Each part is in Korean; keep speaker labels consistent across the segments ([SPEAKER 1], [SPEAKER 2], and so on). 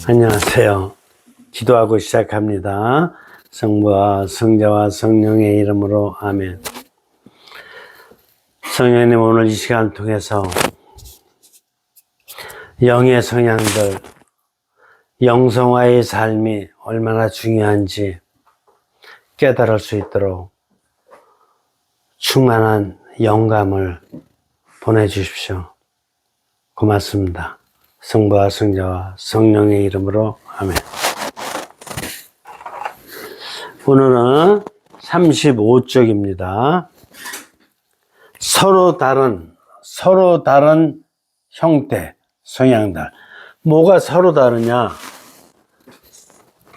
[SPEAKER 1] 안녕하세요. 기도하고 시작합니다. 성부와 성자와 성령의 이름으로 아멘. 성령님, 오늘 이 시간을 통해서 영의 성향들, 영성화의 삶이 얼마나 중요한지 깨달을 수 있도록 충만한 영감을 보내주십시오. 고맙습니다. 성부와 성자와 성령의 이름으로 아멘. 오늘은 35쪽입니다. 서로 다른 형태, 성향들. 뭐가 서로 다르냐?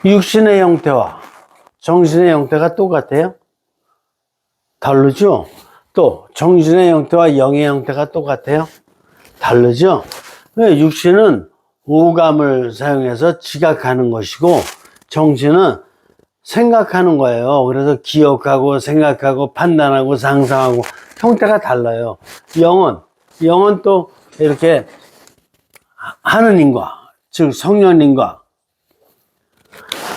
[SPEAKER 1] 육신의 형태와 정신의 형태가 똑같아요? 다르죠? 또 정신의 형태와 영의 형태가 똑같아요? 다르죠? 왜? 육신은 오감을 사용해서 지각하는 것이고 정신은 생각하는 거예요. 그래서 기억하고 생각하고 판단하고 상상하고 형태가 달라요. 영은 또 이렇게 하느님과, 즉 성령님과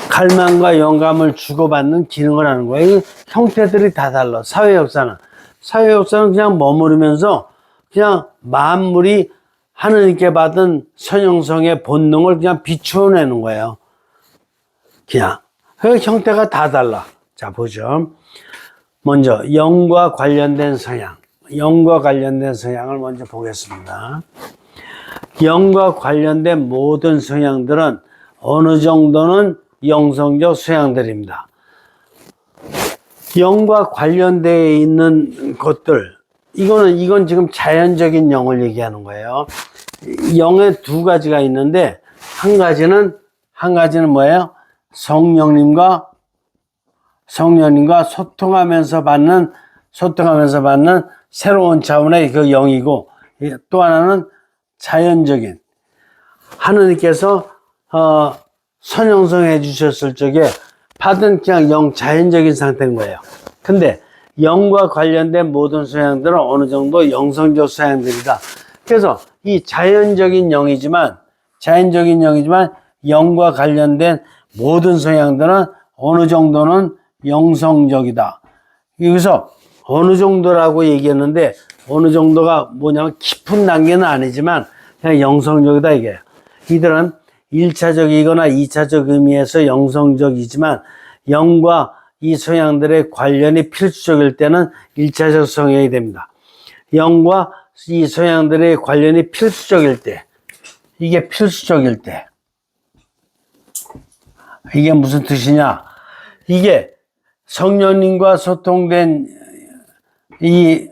[SPEAKER 1] 갈망과 영감을 주고받는 기능을 하는 거예요. 형태들이 다 달라. 사회역사는 그냥 머무르면서 그냥 만물이 하느님께 받은 선형성의 본능을 그냥 비추어내는 거예요. 그냥. 그 형태가 다 달라. 자, 보죠. 먼저 영과 관련된 성향. 영과 관련된 성향을 먼저 보겠습니다. 영과 관련된 모든 성향들은 어느 정도는 영성적 성향들입니다. 영과 관련되어 있는 것들, 이건 지금 자연적인 영을 얘기하는 거예요. 영에 두 가지가 있는데, 한 가지는 뭐예요? 성령님과 소통하면서 받는 새로운 차원의 그 영이고, 또 하나는 자연적인, 하느님께서 선형성해 주셨을 적에 받은 그냥 자연적인 상태인 거예요. 근데 영과 관련된 모든 소양들은 어느 정도 영성적 소양들이다. 그래서 이 자연적인 영이지만 영과 관련된 모든 소양들은 어느 정도는 영성적이다. 여기서 어느 정도라고 얘기했는데 어느 정도가 뭐냐면 깊은 단계는 아니지만 그냥 영성적이다 이게. 이들은 1차적이거나 2차적 의미에서 영성적이지만 영과 이 성향들의 관련이 필수적일 때는 1차적 성향이 됩니다. 영과 이 성향들의 관련이 필수적일 때, 이게 필수적일 때, 이게 무슨 뜻이냐? 이게 성령님과 소통된 이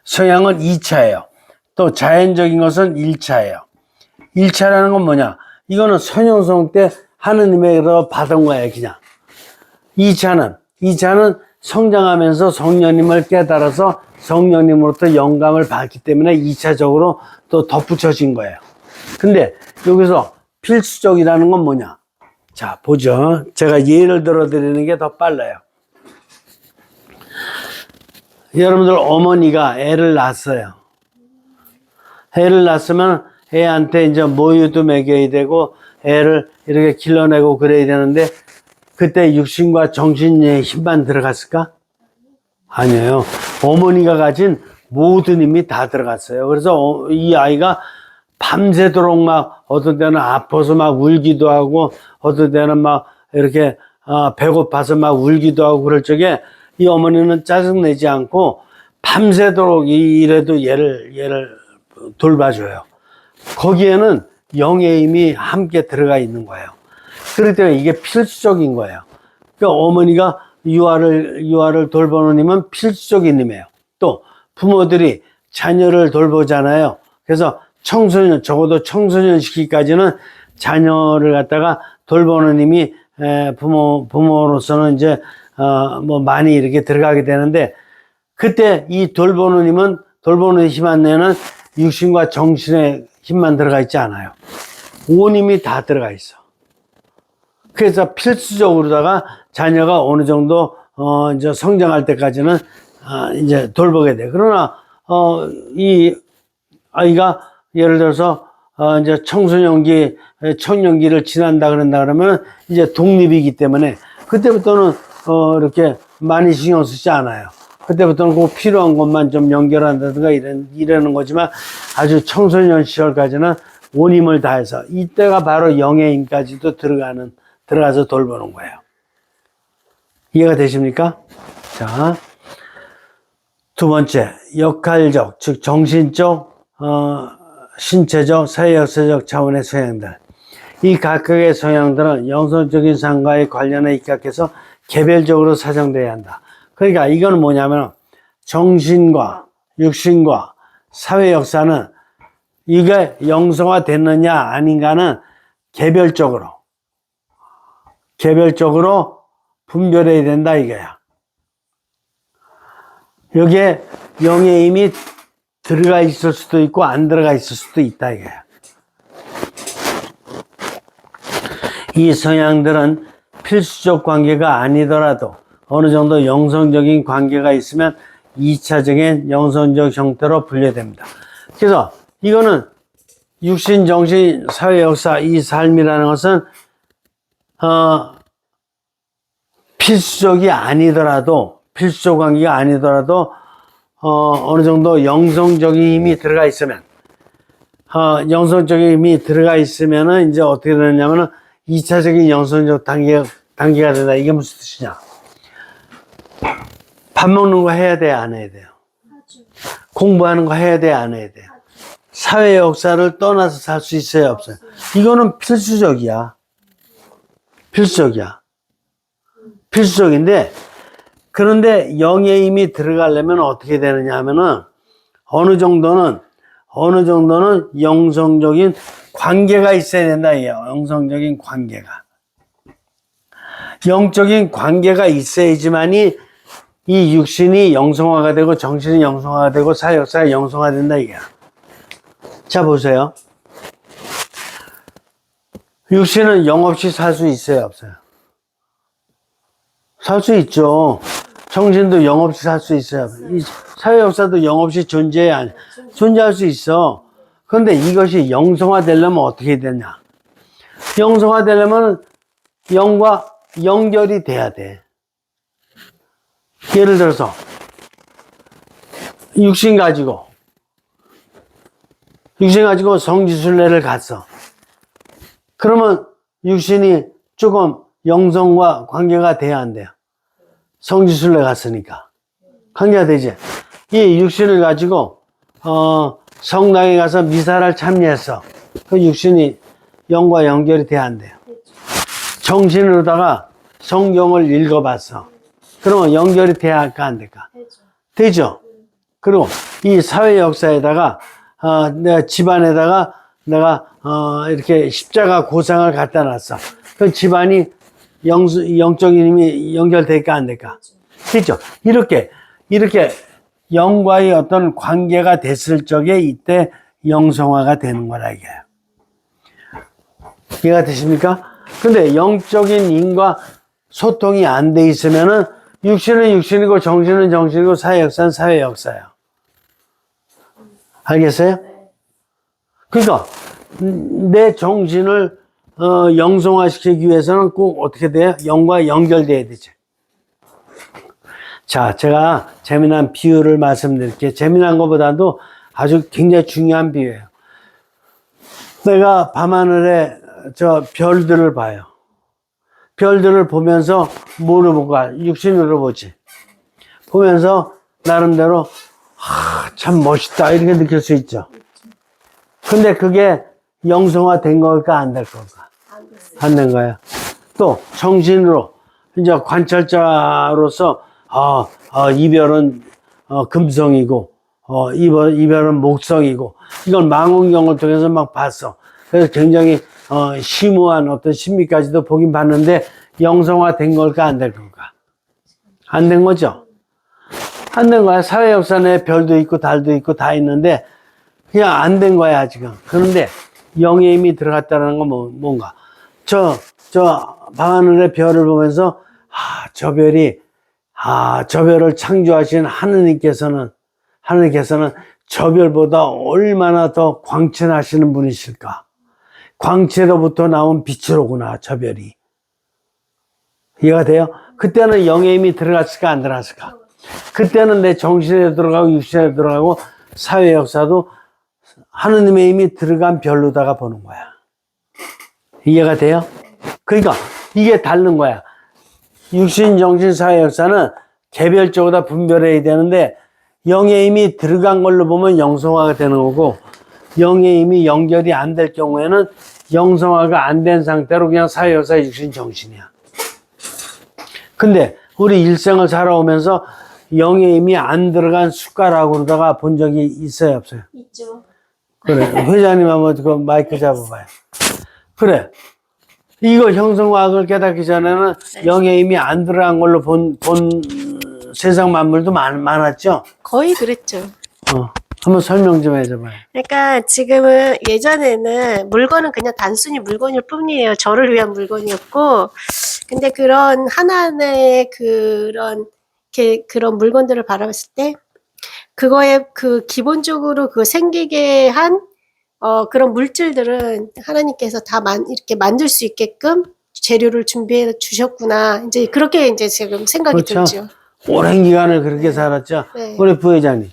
[SPEAKER 1] 성향은 2차예요. 또 자연적인 것은 1차예요. 1차라는 건 뭐냐? 이거는 선형성 때 하느님에게서 받은 거예요, 그냥. 2차는 성장하면서 성령님을 깨달아서 성령님으로부터 영감을 받기 때문에 2차적으로 또 덧붙여진 거예요. 근데 여기서 필수적이라는 건 뭐냐? 자, 보죠. 제가 예를 들어 드리는 게 더 빨라요. 여러분들 어머니가 애를 낳았어요. 애를 낳았으면 애한테 이제 모유도 먹여야 되고 애를 이렇게 길러내고 그래야 되는데 그때 육신과 정신의 힘만 들어갔을까? 아니에요. 어머니가 가진 모든 힘이 다 들어갔어요. 그래서 이 아이가 밤새도록 막 어떤 때는 아파서 막 울기도 하고 어떤 때는 막 이렇게 배고파서 막 울기도 하고 그럴 적에 이 어머니는 짜증내지 않고 밤새도록 이래도 얘를 돌봐줘요. 거기에는 영의 힘이 함께 들어가 있는 거예요. 그렇기 때문에 이게 필수적인 거예요. 그러니까 어머니가 유아를 돌보는 힘은 필수적인 힘이에요. 또 부모들이 자녀를 돌보잖아요. 그래서 적어도 청소년 시기까지는 자녀를 갖다가 돌보는 힘이 부모로서는 이제 뭐 많이 이렇게 들어가게 되는데 그때 이 돌보는 힘 안에는 육신과 정신의 힘만 들어가 있지 않아요. 온 힘이 다 들어가 있어. 그래서 필수적으로다가 자녀가 어느 정도 이제 성장할 때까지는 이제 돌보게 돼. 그러나 이 아이가 예를 들어서 이제 청소년기, 청년기를 지난다 그런다 그러면 이제 독립이기 때문에 그때부터는 이렇게 많이 신경 쓰지 않아요. 그때부터는 꼭 필요한 것만 좀 연결한다든가 이러는 거지만 아주 청소년 시절까지는 온 힘을 다해서 이때가 바로 영예인까지도 들어가서 돌보는 거예요. 이해가 되십니까? 자, 두 번째, 역할적, 즉 정신적, 신체적, 사회역사적 차원의 성향들. 이 각각의 성향들은 영성적인 삶과의 관련에 입각해서 개별적으로 사정돼야 한다. 그러니까 이건 뭐냐면 정신과 육신과 사회 역사는 이게 영성화 됐느냐 아닌가는 개별적으로 분별해야 된다 이거야. 여기에 영의 힘이 들어가 있을 수도 있고 안 들어가 있을 수도 있다 이거야. 이 성향들은 필수적 관계가 아니더라도 어느 정도 영성적인 관계가 있으면 2차적인 영성적 형태로 분류됩니다. 그래서 이거는 육신, 정신, 사회, 역사 이 삶이라는 것은 필수적 관계가 아니더라도 어느 정도 영성적인 힘이 들어가 있으면 영성적인 힘이 들어가 있으면은 이제 어떻게 되느냐면은 2차적인 영성적 단계가 된다. 이게 무슨 뜻이냐? 밥 먹는 거 해야 돼요, 안 해야 돼요? 공부하는 거 해야 돼요, 안 해야 돼요? 사회 역사를 떠나서 살 수 있어요, 없어요? 이거는 필수적이야. 필수적인데, 그런데 영의 힘이 들어가려면 어떻게 되느냐 하면은, 어느 정도는 영성적인 관계가 있어야 된다, 이게요. 영성적인 관계가. 영적인 관계가 있어야지만이 이 육신이 영성화가 되고 정신이 영성화가 되고 사회 역사가 영성화된다 이게. 자 보세요. 육신은 영 없이 살 수 있어요, 없어요? 살 수 있죠. 정신도 영 없이 살 수 있어요. 이 사회 역사도 영 없이 존재할 수 있어. 그런데 이것이 영성화 되려면 어떻게 되냐? 영성화 되려면 영과 연결이 돼야 돼. 예를 들어서 육신 가지고 성지순례를 갔어. 그러면 육신이 조금 영성과 관계가 돼야 안 돼요? 성지순례 갔으니까 관계가 되지. 이 육신을 가지고 성당에 가서 미사를 참여했어. 그 육신이 영과 연결이 돼야 안 돼요? 정신으로다가 성경을 읽어봤어. 그러면 연결이 돼야 할까 안 될까? 되죠. 그리고 이 사회 역사에다가 내가 집안에다가 내가 이렇게 십자가 고상을 갖다 놨어. 그 집안이 영적인 힘이 연결될까 안 될까? 되죠. 이렇게 영과의 어떤 관계가 됐을 적에 이때 영성화가 되는 거라 이게. 이해가 되십니까? 근데 영적인 힘과 소통이 안 돼 있으면은 육신은 육신이고 정신은 정신이고 사회 역사는 사회 역사예요. 알겠어요? 그러니까 내 정신을 영성화시키기 위해서는 꼭 어떻게 돼요? 영과 연결돼야 되지. 자, 제가 재미난 비유를 말씀드릴게요. 재미난 것보다도 아주 굉장히 중요한 비유예요. 내가 밤하늘에 저 별들을 봐요. 별들을 보면서 뭐로 볼까? 육신으로 보지. 보면서 나름대로 참 멋있다 이렇게 느낄 수 있죠. 근데 그게 영성화 된 걸까 안 될 걸까? 안 된 거야. 또 정신으로 이제 관찰자로서 이별은 금성이고 이별은 목성이고 이건 망원경을 통해서 막 봤어. 그래서 굉장히 심오한 어떤 심리까지도 보긴 봤는데 영성화 된 걸까 안 될 걸까? 안 된 거죠. 안 된 거야. 사회 역사 내에 별도 있고 달도 있고 다 있는데 그냥 안 된 거야 아직은. 그런데 영의 힘이 들어갔다는 건 뭔가 저 밤하늘의 별을 보면서 저 별을 창조하신 하느님께서는 저 별보다 얼마나 더 광채나시는 분이실까? 광채로부터 나온 빛으로구나, 저 별이. 이해가 돼요? 그때는 영의 힘이 들어갔을까, 안 들어갔을까? 그때는 내 정신에 들어가고 육신에 들어가고 사회 역사도 하느님의 힘이 들어간 별로다가 보는 거야. 이해가 돼요? 그러니까 이게 다른 거야. 육신, 정신, 사회 역사는 개별적으로 다 분별해야 되는데 영의 힘이 들어간 걸로 보면 영성화가 되는 거고 영의 힘이 연결이 안 될 경우에는 영성화가 안 된 상태로 그냥 사회 역사, 육신, 정신이야. 근데 우리 일생을 살아오면서 영의 힘이 안 들어간 숟가락으로다가 본 적이 있어요, 없어요?
[SPEAKER 2] 있죠.
[SPEAKER 1] 그래. 회장님 한번 그 마이크 잡아봐요. 그래. 이거 형성과학을 깨닫기 전에는
[SPEAKER 2] 네.
[SPEAKER 1] 영의 힘이 안 들어간 걸로 본 세상 만물도 많았죠?
[SPEAKER 2] 거의 그랬죠.
[SPEAKER 1] 한번 설명 좀 해줘봐요.
[SPEAKER 2] 그러니까 지금은 예전에는 물건은 그냥 단순히 물건일 뿐이에요. 저를 위한 물건이었고, 근데 그런 하나하나의 그런 물건들을 바라봤을 때, 그거에 그 기본적으로 그 생기게 한 그런 물질들은 하나님께서 다 이렇게 만들 수 있게끔 재료를 준비해 주셨구나. 이제 그렇게 이제 지금 생각이
[SPEAKER 1] 그렇죠.
[SPEAKER 2] 들죠.
[SPEAKER 1] 오랜 기간을 그렇게 살았죠.
[SPEAKER 2] 네.
[SPEAKER 1] 우리 부회장님.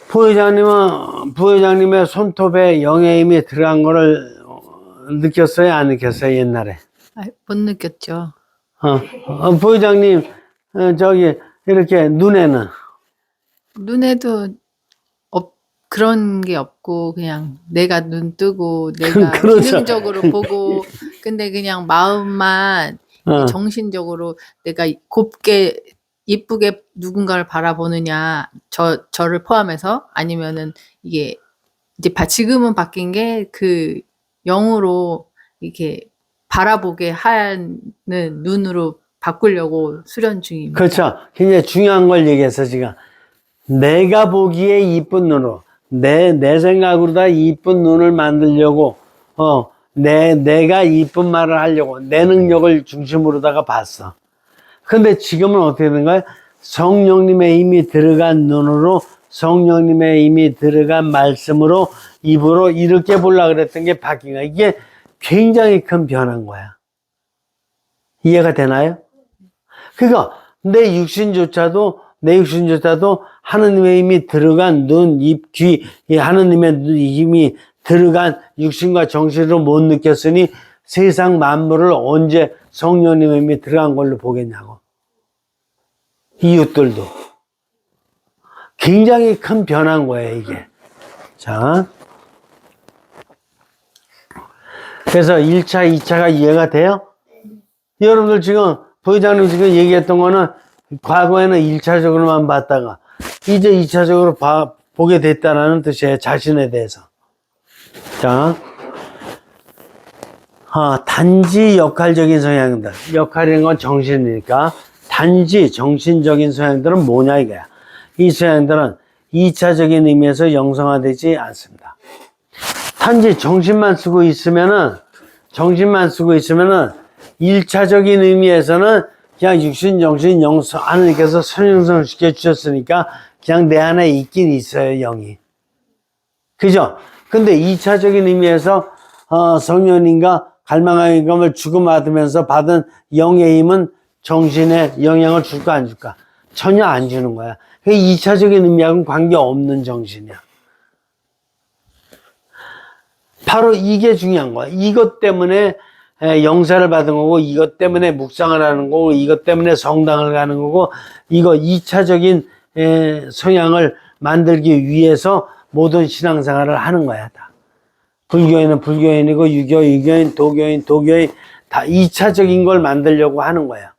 [SPEAKER 1] 부회장님의 손톱에 영의 힘이 들어간 거를 느꼈어요? 안 느꼈어요? 옛날에?
[SPEAKER 3] 못 느꼈죠.
[SPEAKER 1] 부회장님, 저기, 이렇게 눈에는?
[SPEAKER 3] 눈에도 그런 게 없고 그냥 내가 눈 뜨고 내가
[SPEAKER 1] 그렇죠.
[SPEAKER 3] 기능적으로 보고 근데 그냥 마음만 정신적으로 내가 곱게 이쁘게 누군가를 바라보느냐 저를 포함해서 아니면은 이게 이제 지금은 바뀐 게 그 영으로 이렇게 바라보게 하는 눈으로 바꾸려고 수련 중입니다.
[SPEAKER 1] 그렇죠. 굉장히 중요한 걸 얘기했어, 지금. 내가 보기에 이쁜 눈으로, 내 생각으로 다 이쁜 눈을 만들려고, 내가 이쁜 말을 하려고, 내 능력을 중심으로다가 봤어. 근데 지금은 어떻게 되는가요? 성령님의 힘이 들어간 눈으로, 성령님의 힘이 들어간 말씀으로, 입으로 이렇게 보려고 그랬던 게 바뀐 거야. 이게 굉장히 큰 변화인 거야. 이해가 되나요? 그러니까 내 육신조차도 하느님의 힘이 들어간 눈, 입, 귀, 하느님의 힘이 들어간 육신과 정신으로 못 느꼈으니 세상 만물을 언제 성령님의 힘이 들어간 걸로 보겠냐고. 이웃들도. 굉장히 큰 변화인 거예요, 이게. 자. 그래서 1차, 2차가 이해가 돼요? 여러분들 지금, 부회장님 지금 얘기했던 거는 과거에는 1차적으로만 봤다가 이제 2차적으로 보게 됐다는 뜻이에요. 자신에 대해서. 자, 단지 역할적인 성향들. 역할이라는 건 정신이니까 단지 정신적인 성향들은 뭐냐 이거야. 이 성향들은 2차적인 의미에서 영성화되지 않습니다. 단지 정신만 쓰고 있으면은 1차적인 의미에서는 그냥 육신, 정신, 영성, 하나님께서 선형성 시켜 주셨으니까 그냥 내 안에 있긴 있어요, 영이. 그죠? 근데 2차적인 의미에서, 성령님과 갈망의 영감을 주고받으면서 받은 영의 힘은 정신에 영향을 줄까, 안 줄까? 전혀 안 주는 거야. 2차적인 의미하고는 관계없는 정신이야. 바로 이게 중요한 거야. 이것 때문에 영사를 받은 거고, 이것 때문에 묵상을 하는 거고, 이것 때문에 성당을 가는 거고, 이거 2차적인 성향을 만들기 위해서 모든 신앙생활을 하는 거야, 다. 불교인은 불교인이고, 유교인, 도교인, 다 2차적인 걸 만들려고 하는 거야.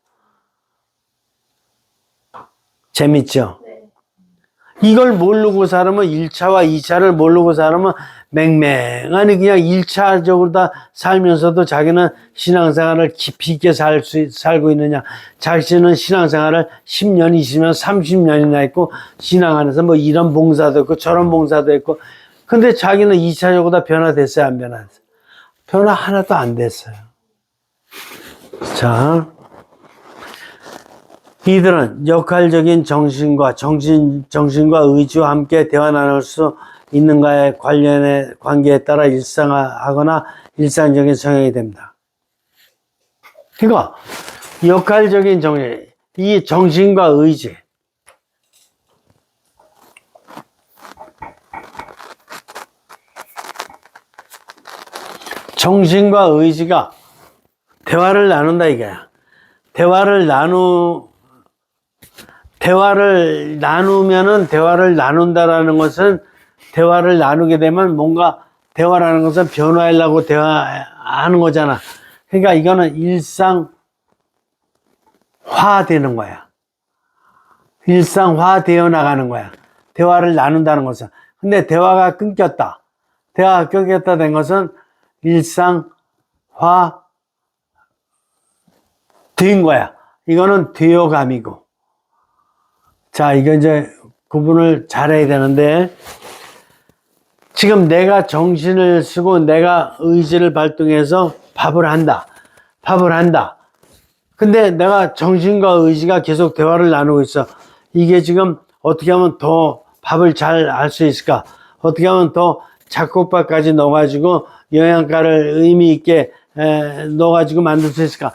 [SPEAKER 1] 재밌죠? 이걸 모르고 살으면 1차와 2차를 모르고 살으면 맹맹하니 그냥 1차적으로 다 살면서도 자기는 신앙생활을 깊이 있게 살고 있느냐. 자신은 신앙생활을 10년, 20년, 30년이나 했고 신앙 안에서 뭐 이런 봉사도 있고 저런 봉사도 있고 근데 자기는 2차적으로 다 변화됐어요? 안 변화됐어요? 변화 하나도 안 됐어요. 자, 이들은 역할적인 정신과 의지와 함께 대화 나눌 수 있는가의 관계에 따라 일상화하거나 일상적인 성향이 됩니다. 그러니까 역할적인 이 정신과 의지, 정신과 의지가 대화를 나눈다 이거야. 대화를 나누면은 대화를 나눈다라는 것은 대화를 나누게 되면 뭔가 대화라는 것은 변화하려고 대화하는 거잖아. 그러니까 이거는 일상화 되는 거야. 일상화되어 나가는 거야. 대화를 나눈다는 것은. 근데 대화가 끊겼다. 대화가 끊겼다 된 것은 일상화 된 거야. 이거는 되어감이고. 자, 이거 이제 구분을 잘해야 되는데, 지금 내가 정신을 쓰고 내가 의지를 발동해서 밥을 한다. 근데 내가 정신과 의지가 계속 대화를 나누고 있어. 이게 지금 어떻게 하면 더 밥을 잘 알 수 있을까? 어떻게 하면 더 잡곡밥까지 넣어가지고 영양가를 의미 있게 넣어가지고 만들 수 있을까?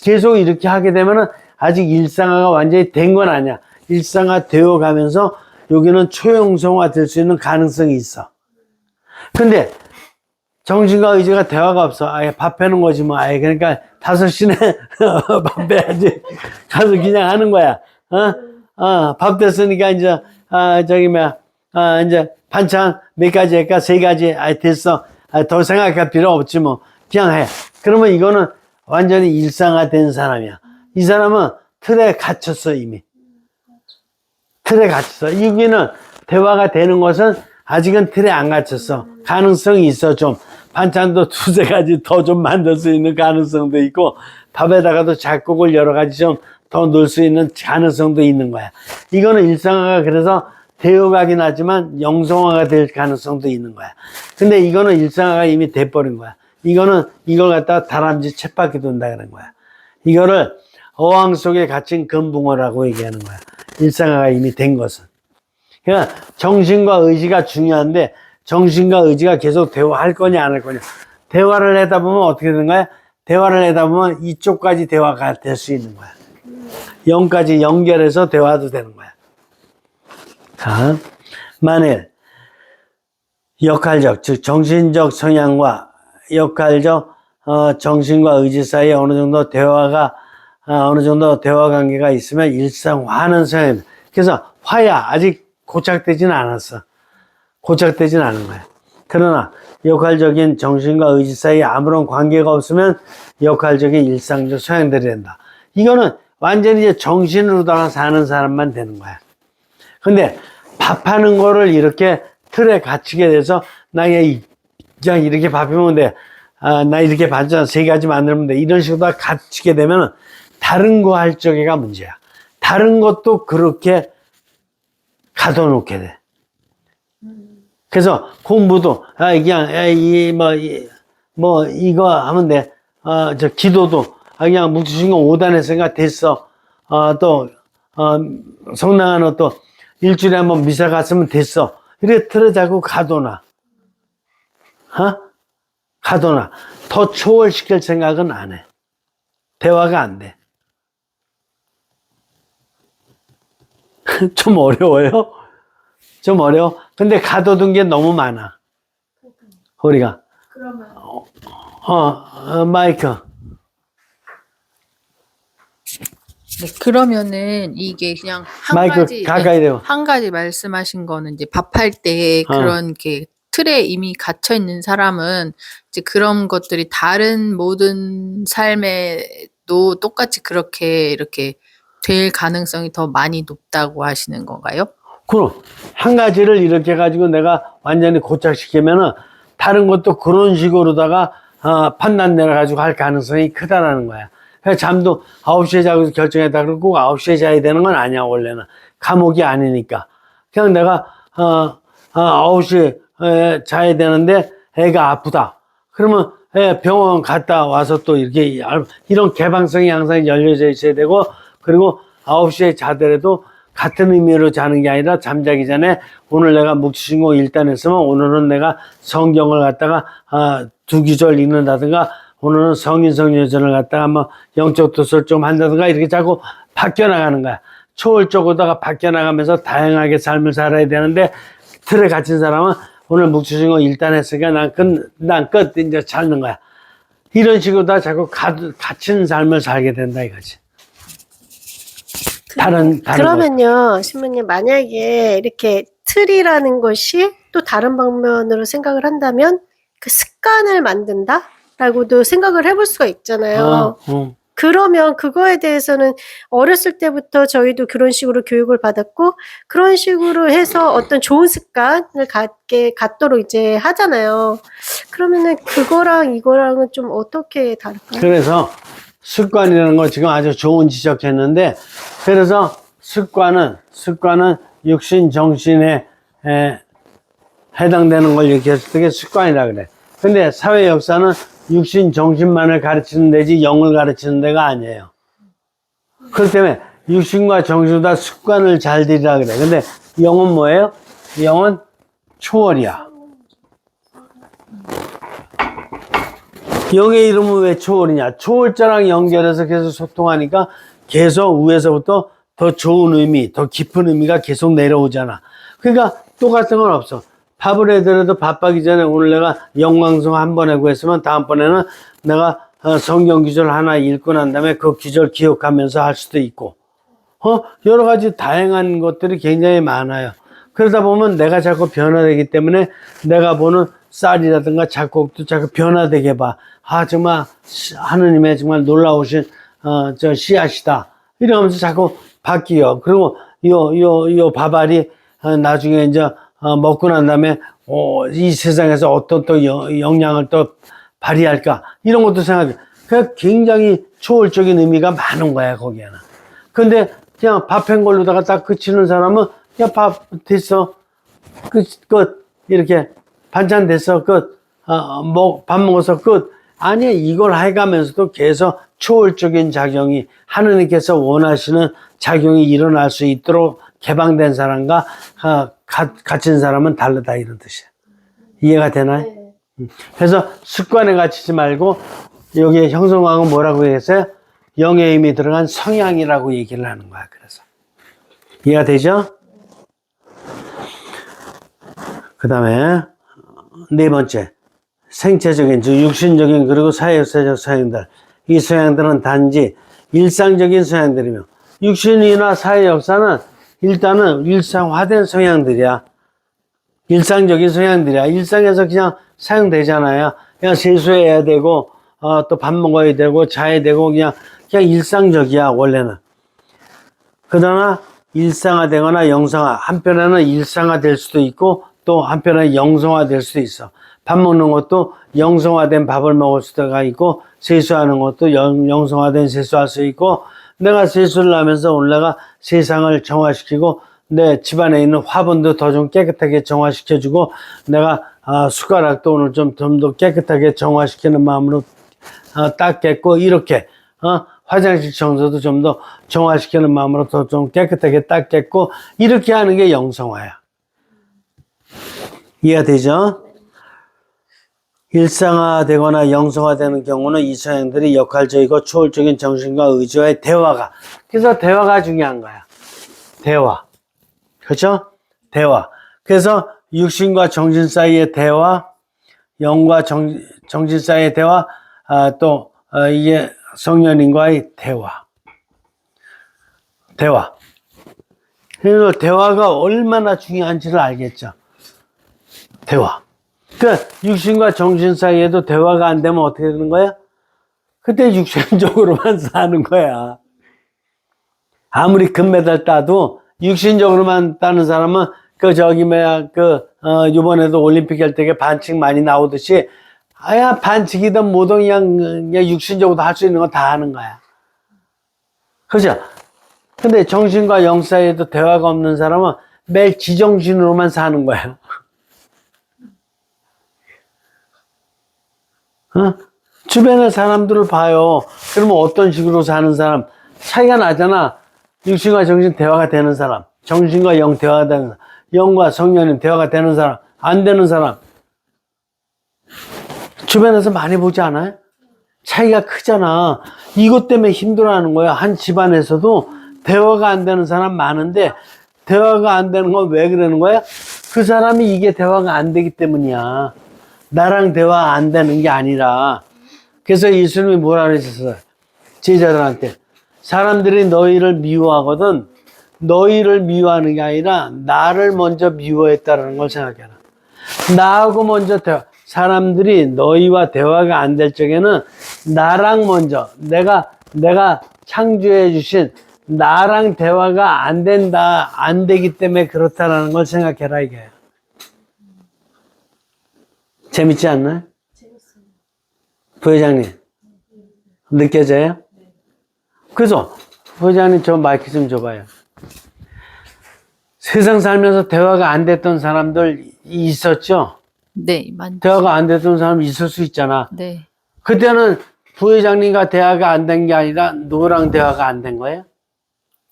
[SPEAKER 1] 계속 이렇게 하게 되면은 아직 일상화가 완전히 된 건 아니야. 일상화 되어 가면서 여기는 초형성화 될 수 있는 가능성이 있어. 근데 정신과 의지가 대화가 없어. 아예 밥 해는 거지 뭐. 아예 그러니까 5시내 밥 해야지. 가서 그냥 하는 거야. 밥 됐으니까 이제 이제 반찬 몇 가지 할까? 3가지. 됐어. 더 생각할 필요 없지 뭐. 그냥 해. 그러면 이거는 완전히 일상화된 사람이야. 이 사람은 틀에 갇혔어 이미. 틀에 갇혔어. 여기는 대화가 되는 것은 아직은 틀에 안 갇혔어. 가능성이 있어 좀. 반찬도 2-3가지 더 좀 만들 수 있는 가능성도 있고, 밥에다가도 작곡을 여러 가지 좀 더 넣을 수 있는 가능성도 있는 거야. 이거는 일상화가 그래서 되어가긴 하지만 영성화가 될 가능성도 있는 거야. 근데 이거는 일상화가 이미 돼버린 거야. 이거는 이걸 갖다가 다람쥐 쳇바퀴 돈다 그런 거야. 이거를 어항 속에 갇힌 금붕어라고 얘기하는 거야. 일상화가 이미 된 것은. 그러니까 정신과 의지가 중요한데, 정신과 의지가 계속 대화할 거냐 안 할 거냐. 대화를 하다 보면 어떻게 되는 거야? 대화를 하다 보면 이쪽까지 대화가 될 수 있는 거야. 0까지 연결해서 대화도 되는 거야. 자, 만일 역할적, 즉 정신적 성향과 역할적 정신과 의지 사이에 어느 정도 대화 관계가 있으면 일상화하는 성향입니다. 그래서 화야 아직 고착되진 않았어. 고착되진 않은 거야. 그러나 역할적인 정신과 의지 사이에 아무런 관계가 없으면 역할적인 일상적 성향들이 된다. 이거는 완전히 이제 정신으로다가 사는 사람만 되는 거야. 근데 밥하는 거를 이렇게 틀에 갇히게 돼서 나 그냥 이렇게 밥하면 돼. 나 이렇게 반찬 3가지 만들면 돼. 이런 식으로 다 갇히게 되면 다른 거 할 적에가 문제야. 다른 것도 그렇게 가둬놓게 돼. 그래서 공부도 그냥 이거 하면 돼. 기도도 그냥 묵주신공 5단 했으니까 됐어. 성당하는 또 일주일에 한번 미사 갔으면 됐어. 이렇게 틀어 자고 가둬놔. 가둬놔. 더 초월시킬 생각은 안 해. 대화가 안 돼. 좀 어려워요? 좀 어려워? 근데 가둬둔 게 너무 많아. 우리가.
[SPEAKER 2] 그러면
[SPEAKER 1] 마이크.
[SPEAKER 3] 네, 그러면은 이게 그냥
[SPEAKER 1] 마이크 가까이 대고.
[SPEAKER 3] 한 가지 말씀하신 거는 이제 밥할 때 그런 게 틀에 이미 갇혀 있는 사람은 이제 그런 것들이 다른 모든 삶에도 똑같이 그렇게 이렇게 될 가능성이 더 많이 높다고 하시는 건가요?
[SPEAKER 1] 그럼 한 가지를 이렇게 가지고 내가 완전히 고착시키면은 다른 것도 그런 식으로다가 판단 내려가지고 할 가능성이 크다라는 거야. 그래서 잠도 9시에 자고 결정했다 그러고 꼭 9시에 자야 되는 건 아니야. 원래는 감옥이 아니니까 그냥 내가 9시에 자야 되는데 애가 아프다 그러면 병원 갔다 와서 또 이렇게 이런 개방성이 항상 열려져 있어야 되고, 그리고 9시에 자더라도 같은 의미로 자는 게 아니라 잠자기 전에 오늘 내가 묵주신공 1단 했으면 오늘은 내가 성경을 갖다가 2구절 읽는다든가 오늘은 성인성녀전을 갖다가 뭐 영적 도서를 좀 한다든가 이렇게 자꾸 바뀌어 나가는 거야. 초월적으로다가 바뀌어 나가면서 다양하게 삶을 살아야 되는데 틀에 갇힌 사람은 오늘 묵주신공 1단 했으니까 난 끝 이제 자는 거야. 이런 식으로 다 자꾸 갇힌 삶을 살게 된다 이거지.
[SPEAKER 2] 그러면요, 신부님, 만약에 이렇게 틀이라는 것이 또 다른 방면으로 생각을 한다면 그 습관을 만든다라고도 생각을 해볼 수가 있잖아요. 그러면 그거에 대해서는 어렸을 때부터 저희도 그런 식으로 교육을 받았고 그런 식으로 해서 어떤 좋은 습관을 갖도록 이제 하잖아요. 그러면은 그거랑 이거랑은 좀 어떻게 다를까요?
[SPEAKER 1] 그래서 습관이라는 거 지금 아주 좋은 지적했는데 그래서 습관은 육신 정신에 해당되는 걸 이렇게 했을 때 습관이라 그래. 근데 사회 역사는 육신 정신만을 가르치는 데지 영을 가르치는 데가 아니에요. 그렇기 때문에 육신과 정신보다 습관을 잘 들이라 그래. 근데 영은 뭐예요? 영은 초월이야. 영의 이름은 왜 초월이냐? 초월자랑 연결해서 계속 소통하니까 계속 위에서부터 더 좋은 의미, 더 깊은 의미가 계속 내려오잖아. 그러니까 똑같은 건 없어. 밥을 해더라도 밥하기 전에 오늘 내가 영광성 한 번 하고 했으면 다음번에는 내가 성경 구절 하나 읽고 난 다음에 그 구절 기억하면서 할 수도 있고, 여러 가지 다양한 것들이 굉장히 많아요. 그러다 보면 내가 자꾸 변화되기 때문에 내가 보는 쌀이라든가 작곡도 자꾸 변화되게 봐. 정말 하느님의 정말 놀라우신 저 씨앗이다. 이러면서 자꾸 바뀌어. 그리고 요 밥알이 나중에 이제 먹고 난 다음에 이 세상에서 어떤 또 영향을 또 발휘할까 이런 것도 생각해. 그러니까 굉장히 초월적인 의미가 많은 거야 거기에는. 근데 그냥 밥 한 걸로다가 딱 그치는 사람은 그냥 밥 됐어 끝 이렇게 반찬 됐어 끝 밥 먹어서 끝. 아니 이걸 해가면서도 계속 초월적인 작용이 하느님께서 원하시는 작용이 일어날 수 있도록 개방된 사람과 갇힌 사람은 다르다 이런 뜻이야. 이해가 되나요?
[SPEAKER 2] 네.
[SPEAKER 1] 그래서 습관에 갇히지 말고 여기에 형성하고 뭐라고 했어요? 영의 힘이 들어간 성향이라고 얘기를 하는 거야. 그래서 이해가 되죠? 그 다음에 네 번째 생체적인 즉 육신적인 그리고 사회역사적 소양들. 이 소양들은 단지 일상적인 소양들이며 육신이나 사회역사는 일단은 일상화된 성향들이야. 일상적인 성향들이야. 일상에서 그냥 사용되잖아요. 그냥 세수해야 되고, 또 밥 먹어야 되고, 자야 되고, 그냥 일상적이야, 원래는. 그러나 일상화되거나 영성화, 한편에는 일상화될 수도 있고, 또 한편에는 영성화될 수도 있어. 밥 먹는 것도 영성화된 밥을 먹을 수가 있고, 세수하는 것도 영성화된 세수할 수 있고, 내가 세수를 하면서 오늘 내가 세상을 정화시키고 내 집안에 있는 화분도 더 좀 깨끗하게 정화시켜주고 내가 숟가락도 오늘 좀 더 깨끗하게 정화시키는 마음으로 닦겠고 이렇게 화장실 청소도 좀 더 정화시키는 마음으로 더 좀 깨끗하게 닦겠고 이렇게 하는 게 영성화야. 이해가 되죠? 일상화되거나 영성화되는 경우는 이 성향들이 역할적이고 초월적인 정신과 의지와의 대화가 그래서 대화가 중요한 거야. 대화. 그렇죠? 대화. 그래서 육신과 정신 사이의 대화, 영과 정신 사이의 대화, 또 이게 성령님과의 대화. 대화. 그래서 대화가 얼마나 중요한지를 알겠죠? 대화. 그러니까 육신과 정신 사이에도 대화가 안 되면 어떻게 되는 거야? 그때 육신적으로만 사는 거야. 아무리 금메달 따도 육신적으로만 따는 사람은 이번에도 올림픽 할 때 반칙 많이 나오듯이 반칙이든 뭐든 그냥 육신적으로 할 수 있는 거 다 하는 거야. 그죠? 근데 정신과 영 사이에도 대화가 없는 사람은 매일 지정신으로만 사는 거야. 주변의 사람들을 봐요. 그러면 어떤 식으로 사는 사람 차이가 나잖아. 육신과 정신 대화가 되는 사람, 정신과 영 대화가 되는 사람, 영과 성령님 대화가 되는 사람, 안 되는 사람. 주변에서 많이 보지 않아요? 차이가 크잖아. 이것 때문에 힘들어하는 거야. 한 집안에서도 대화가 안 되는 사람 많은데, 대화가 안 되는 건 왜 그러는 거야? 그 사람이 이게 대화가 안 되기 때문이야. 나랑 대화 안 되는 게 아니라. 그래서 예수님이 뭐라 그러셨어요? 제자들한테. 사람들이 너희를 미워하거든, 너희를 미워하는 게 아니라 나를 먼저 미워했다는 걸 생각해라. 나하고 먼저 대화. 사람들이 너희와 대화가 안 될 적에는 나랑 먼저, 내가 창조해 주신 나랑 대화가 안 된다, 안 되기 때문에 그렇다라는 걸 생각해라, 이게. 재밌지 않나요? 재밌어요. 부회장님, 느껴져요? 그래서 부회장님 저 마이크 좀 줘봐요. 세상 살면서 대화가 안 됐던 사람들 있었죠?
[SPEAKER 3] 네, 많죠.
[SPEAKER 1] 대화가 안 됐던 사람 있을 수 있잖아.
[SPEAKER 3] 네.
[SPEAKER 1] 그때는 부회장님과 대화가 안 된 게 아니라 누구랑 대화가 안 된 거예요?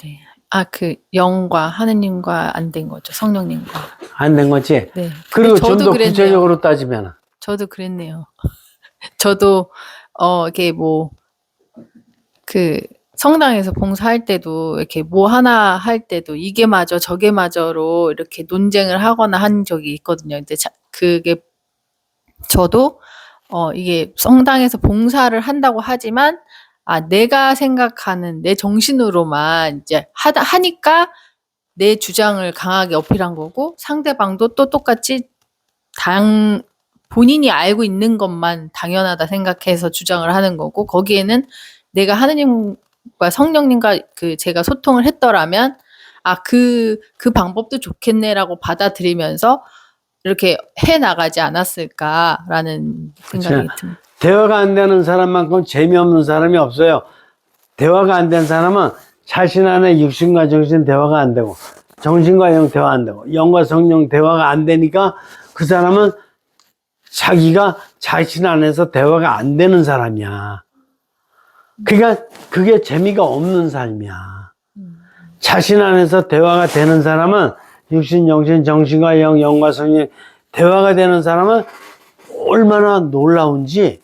[SPEAKER 3] 네. 아, 그 영과 하느님과 안 된 거죠. 성령님과.
[SPEAKER 1] 안 된 거지?
[SPEAKER 3] 네.
[SPEAKER 1] 그리고 좀
[SPEAKER 3] 저도
[SPEAKER 1] 더
[SPEAKER 3] 그랬네요.
[SPEAKER 1] 구체적으로 따지면
[SPEAKER 3] 저도 그랬네요. 저도 이게 뭐 그 성당에서 봉사할 때도 이렇게 뭐 하나 할 때도 이게 맞아 저게 맞아로 이렇게 논쟁을 하거나 한 적이 있거든요. 근데 그게 저도 이게 성당에서 봉사를 한다고 하지만 내가 생각하는 내 정신으로만 이제 하니까 내 주장을 강하게 어필한 거고, 상대방도 또 똑같이 본인이 알고 있는 것만 당연하다 생각해서 주장을 하는 거고, 거기에는 내가 하느님과 성령님과 제가 소통을 했더라면 그 방법도 좋겠네라고 받아들이면서 이렇게 해 나가지 않았을까라는 생각이 듭니다.
[SPEAKER 1] 대화가 안 되는 사람만큼 재미없는 사람이 없어요. 대화가 안 된 사람은 자신 안에 육신과 정신 대화가 안 되고, 정신과 영 대화 안 되고, 영과 성령 대화가 안 되니까 그 사람은 자기가 자신 안에서 대화가 안 되는 사람이야. 그러니까 그게 재미가 없는 삶이야. 자신 안에서 대화가 되는 사람은 육신, 정신, 정신과 영, 영과 성령 대화가 되는 사람은 얼마나 놀라운지,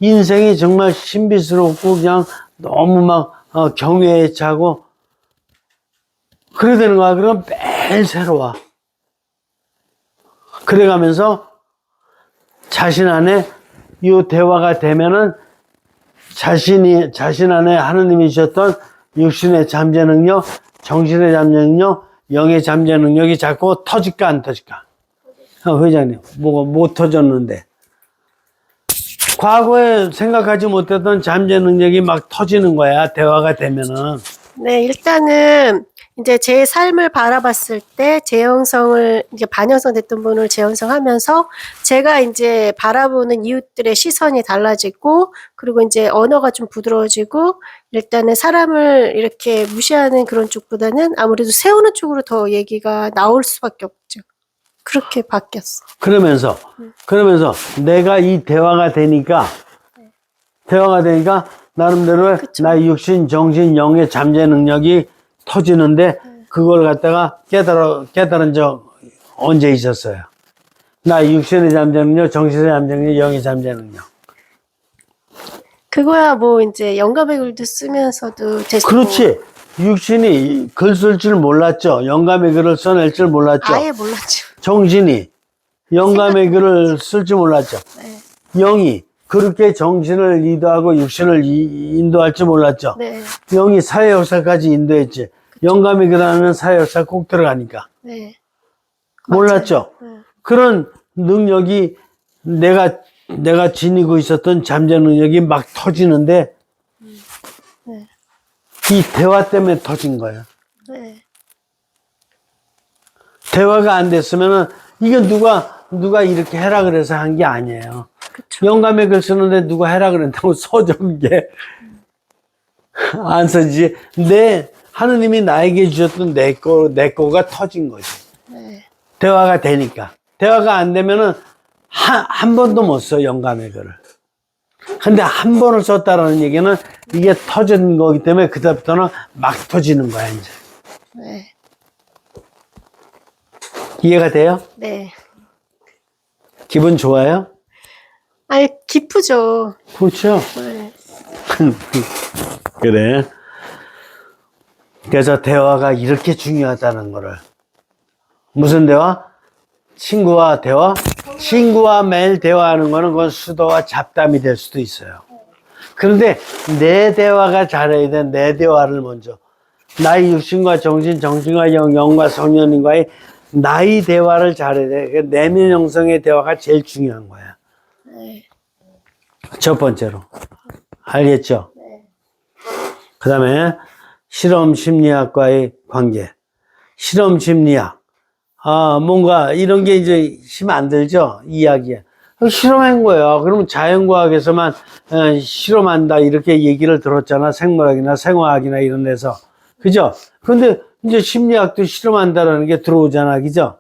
[SPEAKER 1] 인생이 정말 신비스럽고 그냥 너무 막 경외에 차고 그래 되는 거야. 그럼 매일 새로워. 그래가면서 자신 안에 이 대화가 되면은 자신 안에 하느님이 주셨던 육신의 잠재 능력, 정신의 잠재 능력, 영의 잠재 능력이 자꾸 터질까 안 터질까? 회장님, 뭐가 못 터졌는데. 과거에 생각하지 못했던 잠재 능력이 막 터지는 거야, 대화가 되면은.
[SPEAKER 2] 네, 일단은 이제 제 삶을 바라봤을 때 재형성을 이제 반영성 됐던 분을 재형성하면서 제가 이제 바라보는 이웃들의 시선이 달라지고, 그리고 이제 언어가 좀 부드러워지고, 일단은 사람을 이렇게 무시하는 그런 쪽보다는 아무래도 세우는 쪽으로 더 얘기가 나올 수밖에 없죠. 그렇게 바뀌었어.
[SPEAKER 1] 그러면서 내가 이 대화가 되니까 나름대로
[SPEAKER 2] 그쵸.
[SPEAKER 1] 나의 육신, 정신, 영의 잠재 능력이 터지는데 그걸 갖다가 깨달은 적 언제 있었어요? 나 육신의 잠재 능력, 정신의 잠재 능력, 영의 잠재 능력.
[SPEAKER 2] 그거야 뭐 이제 영감의 글도 쓰면서도
[SPEAKER 1] 그렇지. 육신이 글 쓸 줄 몰랐죠. 영감의 글을 써낼 줄 몰랐죠.
[SPEAKER 2] 아예 몰랐죠.
[SPEAKER 1] 정신이 영감의 글을 쓸 줄 몰랐죠.
[SPEAKER 2] 네.
[SPEAKER 1] 영이 그렇게 정신을 리드하고 육신을 인도할 줄 몰랐죠.
[SPEAKER 2] 네.
[SPEAKER 1] 영이 사회 역사까지 인도했지. 영감의 글하는 사회 역사 꼭 들어가니까.
[SPEAKER 2] 네.
[SPEAKER 1] 몰랐죠.
[SPEAKER 2] 네.
[SPEAKER 1] 그런 능력이 내가 지니고 있었던 잠재 능력이 막 터지는데
[SPEAKER 2] 네.
[SPEAKER 1] 이 대화 때문에 터진 거예요.
[SPEAKER 2] 네.
[SPEAKER 1] 대화가 안 됐으면은 이게 누가 이렇게 해라 그래서 한 게 아니에요.
[SPEAKER 2] 그쵸.
[SPEAKER 1] 영감의 글 쓰는데 누가 해라 그랬다고 써준 게 안 써지지. 하느님이 나에게 주셨던 내 거가 터진 거지.
[SPEAKER 2] 네.
[SPEAKER 1] 대화가 되니까. 대화가 안 되면은 한 번도 못 써, 영감의 글을. 근데 한 번을 썼다라는 얘기는 이게 터진 거기 때문에 그다음부터는 막 터지는 거야, 이제.
[SPEAKER 2] 네.
[SPEAKER 1] 이해가 돼요?
[SPEAKER 2] 네.
[SPEAKER 1] 기분 좋아요?
[SPEAKER 2] 아니, 기쁘죠.
[SPEAKER 1] 그렇죠.
[SPEAKER 2] 네.
[SPEAKER 1] 그래. 그래서 대화가 이렇게 중요하다는 거를. 무슨 대화? 친구와 대화? 친구와 매일 대화하는 거는 그건 수도와 잡담이 될 수도 있어요. 그런데 내 대화가 잘해야 돼. 내 대화를 먼저. 나의 육신과 정신, 정신과 영과 성령님과의 나의 대화를 잘해야 돼. 그 내면 형성의 대화가 제일 중요한 거야.
[SPEAKER 2] 네.
[SPEAKER 1] 첫 번째로. 알겠죠?
[SPEAKER 2] 네.
[SPEAKER 1] 그 다음에 실험 심리학과의 관계. 실험 심리학. 뭔가 이런 게 이제 힘 안 들죠? 이야기에. 실험한 거야. 그러면 자연과학에서만 실험한다 이렇게 얘기를 들었잖아. 생물학이나 생화학이나 이런 데서. 그죠? 근데 이제 심리학도 실험한다라는 게 들어오잖아. 그죠?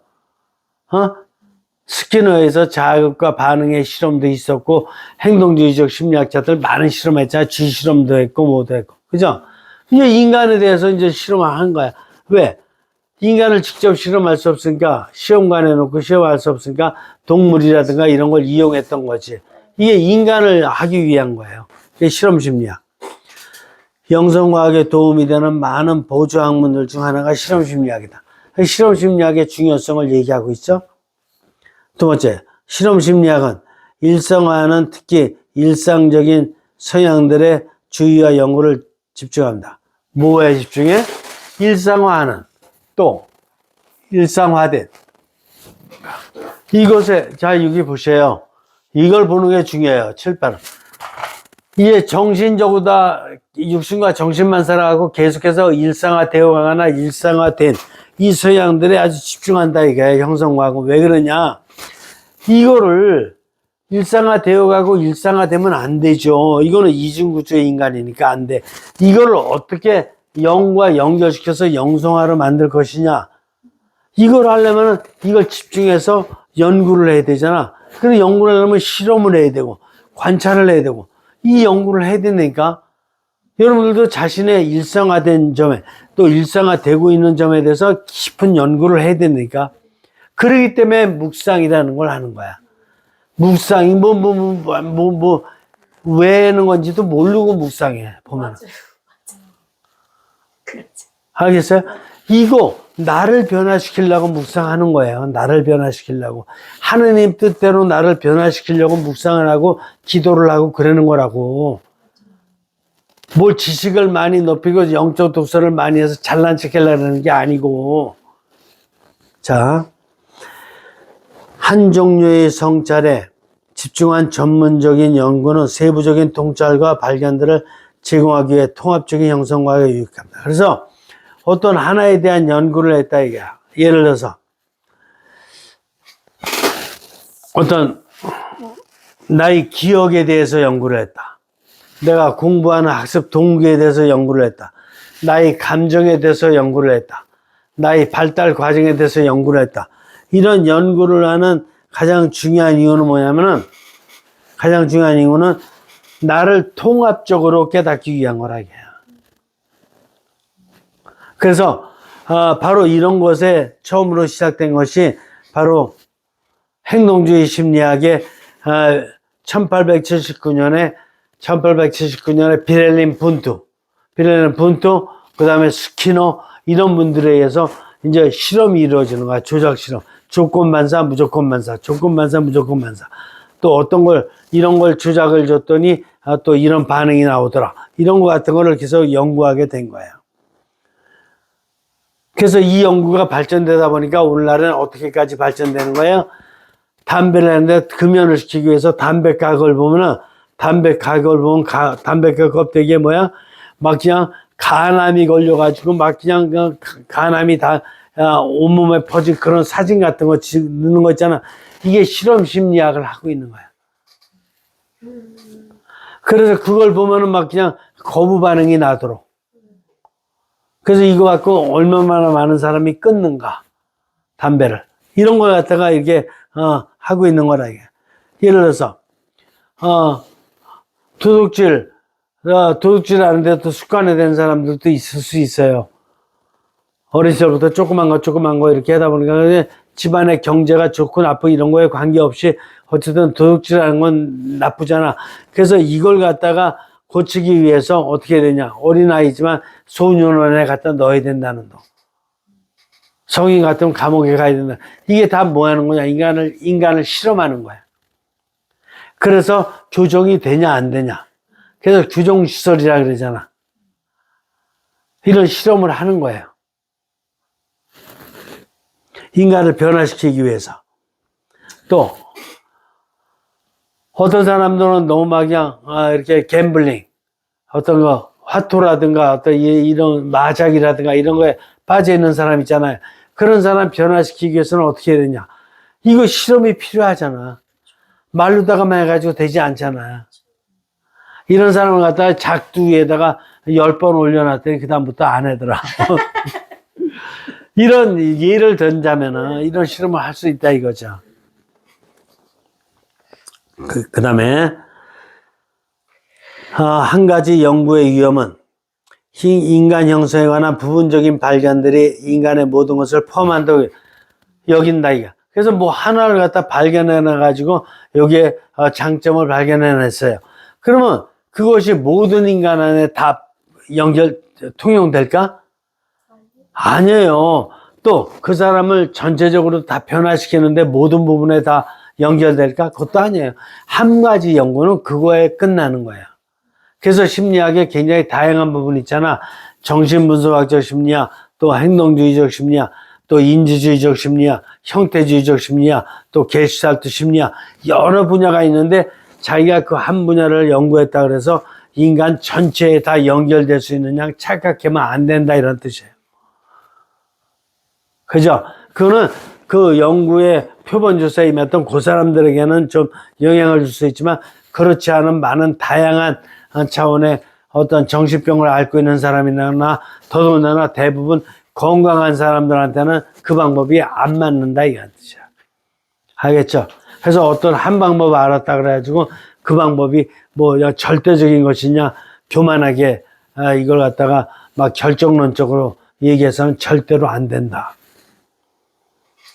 [SPEAKER 1] 스키너에서 자극과 반응의 실험도 있었고, 행동주의적 심리학자들 많은 실험했잖아. 쥐 실험도 했고, 뭐도 했고. 그죠? 이제 인간에 대해서 이제 실험한 거야. 왜? 인간을 직접 실험할 수 없으니까, 시험관에 놓고 시험할 수 없으니까, 동물이라든가 이런 걸 이용했던 거지. 이게 인간을 하기 위한 거예요. 이게 실험 심리학. 영성과학에 도움이 되는 많은 보조 학문들 중 하나가 실험 심리학이다. 실험 심리학의 중요성을 얘기하고 있죠. 두 번째, 실험 심리학은 일상화하는 특히 일상적인 성향들의 주의와 연구를 집중합니다. 뭐에 집중해? 일상화하는, 또 일상화된 이것에, 자 여기 보세요. 이걸 보는 게 중요해요. 7, 8은 이게 정신적으로 다 육신과 정신만 살아가고 계속해서 일상화되어 가거나 일상화된 이 성향들에 아주 집중한다 이게 형성과학은. 왜 그러냐, 이거를 일상화되어 가고 일상화되면 안 되죠. 이거는 이중구조의 인간이니까 안 돼. 이거를 어떻게 영과 연결시켜서 영성화로 만들 것이냐, 이걸 하려면 이걸 집중해서 연구를 해야 되잖아. 그래서 연구를 하려면 실험을 해야 되고 관찰을 해야 되고 이 연구를 해야 되니까 여러분들도 자신의 일상화된 점에 또 일상화되고 있는 점에 대해서 깊은 연구를 해야 되니까, 그러기 때문에 묵상이라는 걸 하는 거야. 묵상이 왜 하는 건지도 모르고 묵상해 보면.
[SPEAKER 2] 그렇지.
[SPEAKER 1] 알겠어요? 이거 나를 변화시키려고 묵상하는 거예요. 나를 변화시키려고. 하느님 뜻대로 나를 변화시키려고 묵상을 하고 기도를 하고 그러는 거라고. 뭘 지식을 많이 높이고 영적 독서를 많이 해서 잘난 척 하려는 게 아니고. 자, 한 종류의 성찰에 집중한 전문적인 연구는 세부적인 통찰과 발견들을 제공하기 위해 통합적인 형성과학에 유익합니다. 그래서 어떤 하나에 대한 연구를 했다 이거야. 예를 들어서 어떤 나의 기억에 대해서 연구를 했다. 내가 공부하는 학습 동기에 대해서 연구를 했다. 나의 감정에 대해서 연구를 했다. 나의 발달 과정에 대해서 연구를 했다. 이런 연구를 하는 가장 중요한 이유는 뭐냐면은, 가장 중요한 이유는 나를 통합적으로 깨닫기 위한 거라 이게요. 그래서 바로 이런 것에 처음으로 시작된 것이 바로 행동주의 심리학의 1879년에 비렐린 분투, 그 다음에 스키너, 이런 분들에 의해서 이제 실험이 이루어지는 거야. 조작 실험. 조건 반사, 무조건 반사, 조건 반사, 무조건 반사. 또 어떤 걸, 이런 걸 조작을 줬더니 또 이런 반응이 나오더라. 이런 거 같은 거를 계속 연구하게 된 거예요. 그래서 이 연구가 발전되다 보니까 오늘날은 어떻게까지 발전되는 거예요? 담배를 하는데 금연을 시키기 위해서 담배 가격을 보면 담배 가격 껍데기에 뭐야? 막 그냥 간암이 걸려가지고 막 그냥 간암이 다 온몸에 퍼진 그런 사진 같은 거 넣는 거 있잖아. 이게 실험 심리학을 하고 있는 거야. 그래서 그걸 보면은 막 그냥 거부 반응이 나도록. 그래서 이거 갖고 얼마나 많은 사람이 끊는가, 담배를. 이런 걸 갖다가 이렇게 하고 있는 거라 이게. 예를 들어서 도둑질 하는데 또 습관화된 사람들도 있을 수 있어요. 어린 시절부터 조그만 거 이렇게 하다 보니까 집안의 경제가 좋고 나쁘고 이런 거에 관계없이 어쨌든 도둑질 하는 건 나쁘잖아. 그래서 이걸 갖다가 고치기 위해서 어떻게 해야 되냐. 어린아이지만 소년원에 갖다 넣어야 된다는 거. 성인 같으면 감옥에 가야 된다. 이게 다 뭐 하는 거냐. 인간을 실험하는 거야. 그래서 교정이 되냐 안 되냐. 그래서 규정시설이라 그러잖아. 이런 실험을 하는 거예요. 인간을 변화시키기 위해서. 또 어떤 사람들은 너무 막 그냥 이렇게 갬블링, 어떤 거 화토라든가 어떤 이런 마작이라든가 이런 거에 빠져 있는 사람 있잖아요. 그런 사람 변화시키기 위해서는 어떻게 해야 되냐. 이거 실험이 필요하잖아. 말로다가만 해가지고 되지 않잖아. 이런 사람을 갖다가 작두 위에다가 10번 올려놨더니 그다음부터 안 하더라. 이런 예를 든자면은 이런 실험을 할 수 있다 이거죠. 그 다음에 한 가지 연구의 위험은 인간 형성에 관한 부분적인 발견들이 인간의 모든 것을 포함한다고 여긴다 이거. 그래서 뭐 하나를 갖다 발견해놔가지고 여기에 장점을 발견해냈어요. 그러면 그것이 모든 인간 안에 다 통용될까? 아니에요. 또 그 사람을 전체적으로 다 변화시키는데 모든 부분에 다 연결될까? 그것도 아니에요. 한 가지 연구는 그거에 끝나는 거예요. 그래서 심리학에 굉장히 다양한 부분이 있잖아. 정신분석학적 심리학, 또 행동주의적 심리학, 또 인지주의적 심리학, 형태주의적 심리학, 또 게슈탈트 심리학, 여러 분야가 있는데 자기가 그 한 분야를 연구했다 그래서 인간 전체에 다 연결될 수 있는 양 착각하면 안 된다 이런 뜻이에요. 그죠? 그거는 그 연구의 표본주사에 임했던 그 사람들에게는 좀 영향을 줄 수 있지만 그렇지 않은 많은 다양한 차원의 어떤 정신병을 앓고 있는 사람이나 더더군다나 대부분 건강한 사람들한테는 그 방법이 안 맞는다 이런 뜻이야. 알겠죠? 그래서 어떤 한 방법 알았다 그래가지고 그 방법이 뭐 절대적인 것이냐 교만하게 이걸 갖다가 막 결정론적으로 얘기해서는 절대로 안 된다.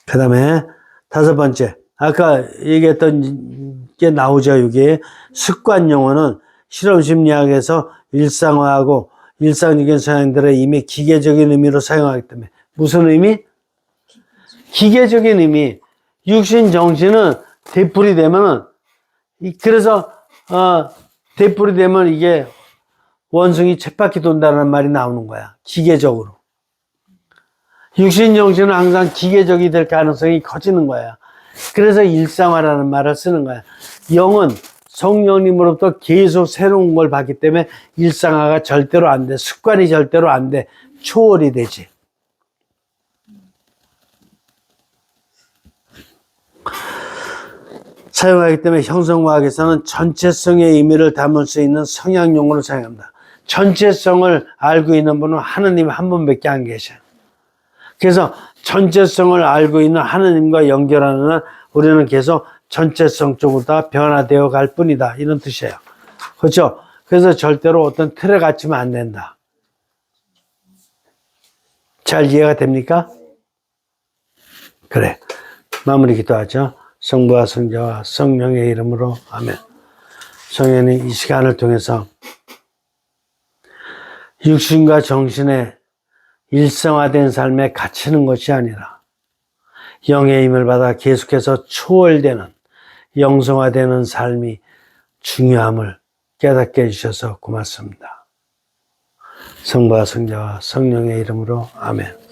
[SPEAKER 1] 그 다음에 5번째, 아까 얘기했던 게 나오죠. 여기 습관 용어는 실험심리학에서 일상화하고 일상적인 성향들의 이미 기계적인 의미로 사용하기 때문에. 무슨 의미? 기계적인 의미. 육신 정신은 되풀이 되면은, 그래서 되풀이 되면 이게 원숭이 쳇바퀴 돈다는 말이 나오는 거야. 기계적으로. 육신 정신은 항상 기계적이 될 가능성이 커지는 거야. 그래서 일상화라는 말을 쓰는 거야. 영은 성령님으로부터 계속 새로운 걸 받기 때문에 일상화가 절대로 안 돼. 습관이 절대로 안 돼. 초월이 되지. 사용하기 때문에 형성과학에서는 전체성의 의미를 담을 수 있는 성향용어로 사용합니다. 전체성을 알고 있는 분은 하느님 한 분밖에 안 계셔요. 그래서 전체성을 알고 있는 하느님과 연결하는 한 우리는 계속 전체성 쪽으로 다 변화되어 갈 뿐이다. 이런 뜻이에요. 그렇죠? 그래서 절대로 어떤 틀에 갇히면 안 된다. 잘 이해가 됩니까? 그래. 마무리 기도하죠. 성부와 성자와 성령의 이름으로 아멘. 성령이 이 시간을 통해서 육신과 정신의 일성화된 삶에 갇히는 것이 아니라 영의 힘을 받아 계속해서 초월되는 영성화되는 삶이 중요함을 깨닫게 해주셔서 고맙습니다. 성부와 성자와 성령의 이름으로 아멘.